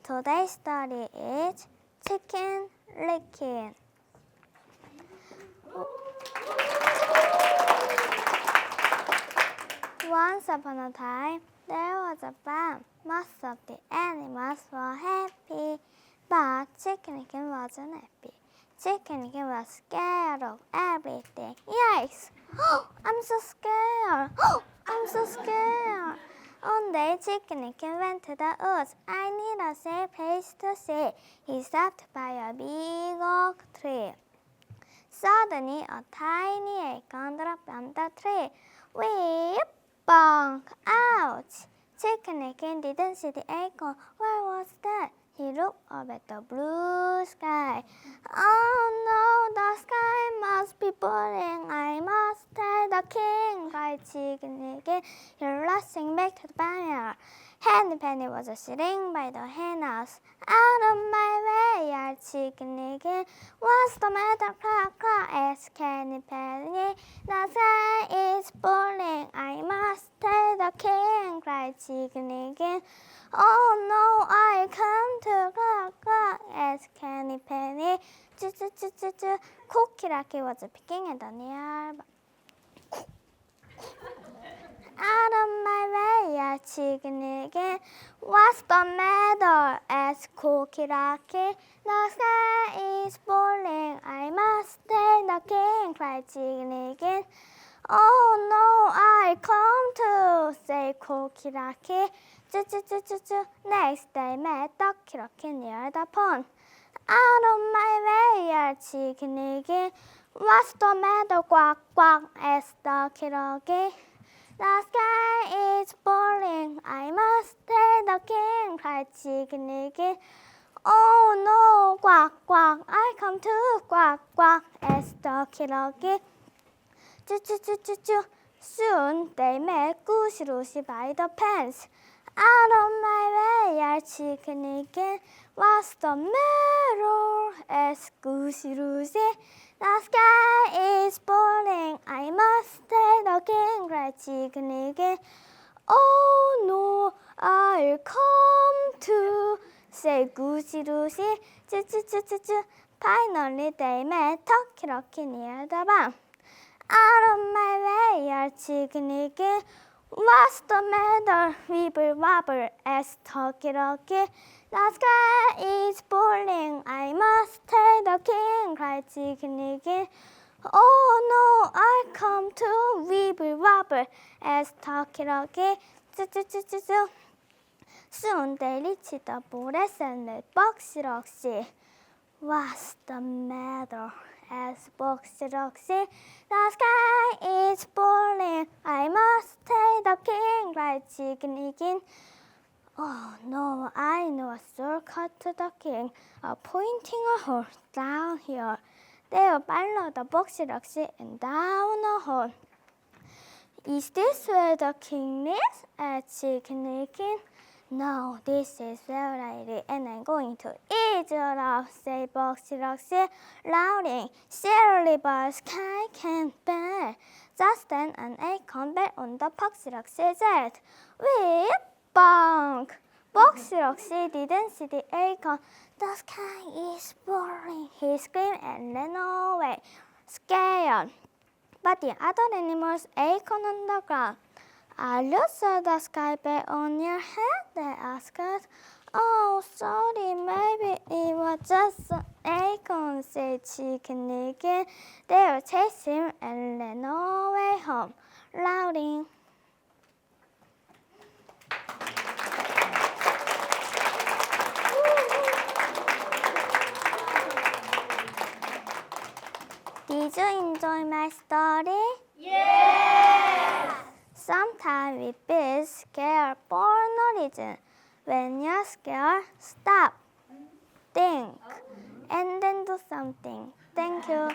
Today's story is Chicken Licken. Once upon a time, there was a farm. Most of the animals were happy, but Chicken Licken wasn't happy. Chicken Licken was scared of everything. Yikes! I'm so scared! I'm so scared! One day, Chicken Licken went to the woods. I need a safe place to sit. He stopped by a big oak tree. Suddenly, a tiny acorn dropped on the tree. Whip! Bonk! Ouch! Chicken Licken didn't see the acorn. Where was that? He looked up at the blue sky. Oh no, the sky must be burning. I must tell the king, cried Chicken Licken. He rushing back to the barnyard. Henny Penny was sitting by the hen house. Out of my way, yelled Chicken Licken. What's the matter? Crack, crack, asked Henny Penny. The sky is burning. I must tell the king, cried Chicken Licken. Oh no, I come to crack, crack, asked Henny Penny. Choo-choo-choo-choo-choo. Cocky Lucky was picking at the nearby. Out of my way, yelled Chicken Licken. What's the matter? asked Cocky Lucky. The sky is falling. I must tell the king, cried Chicken Licken. Oh no, I come to, said Cocky Lucky. Choo-choo-choo-choo-choo. Next they met Dochon Elementary near the pond. Out of my way, yelled Chicken Licken. What's the matter? Quack, quack, asked Dochon Elementary. The sky is falling. I must tell the king, cried Chicken Licken. Oh no, quack, quack, I come too, quack, quack, asked Dochon Elementary. Choo-choo-choo-choo-choo. Soon they met Goosey Lucy by the fence. Out of my way, yelled Chicken Licken. What's the matter? asked Goosey Lucy. The sky is falling. I must tell the king, cried Chicken Licken. Oh no, I'll come too, said Goosey Lucy. Choo-choo-choo-choo-choo. Finally they met Dochon Elementary near the barn. Out of my way, yelled Chicken Licken. What's the matter? Wibble wobble, asked Dochon Elementary. The sky is falling. I must tell the king, cried Chicken Licken. Oh no, I come to wibble wobble, asked Dochon Elementary. Choo-choo-choo-choo. Soon they reached the forest and met Foxy Roxy. What's the matter? asked Foxy Roxy. The sky is falling. I must tell the king, cried Chicken Licken. Oh no, I know a shortcut to the king, pointing a hole down here. They followed the Foxy Roxy and down a hole. Is this where the king lives? asked Chicken Licken. No, this is where I live, and I'm going to eat you up, said Foxy Roxy, louding. Surely the sky can't bear. Just then an acorn fell on the Foxy Roxy's head. Whip! Bonk! Foxy Roxy didn't see the acorn. The sky is falling, he screamed and ran away, scared. But the other animals acorn on the ground. Are you sure the sky fell on your head? They asked. Oh, sorry, maybe it was just an acorn, said Chicken Licken. They chased him and ran away home, louding. Did you enjoy my story? Yes! Sometimes we feel scared for no reason. When you're scared, stop, think, and then do something. Thank you.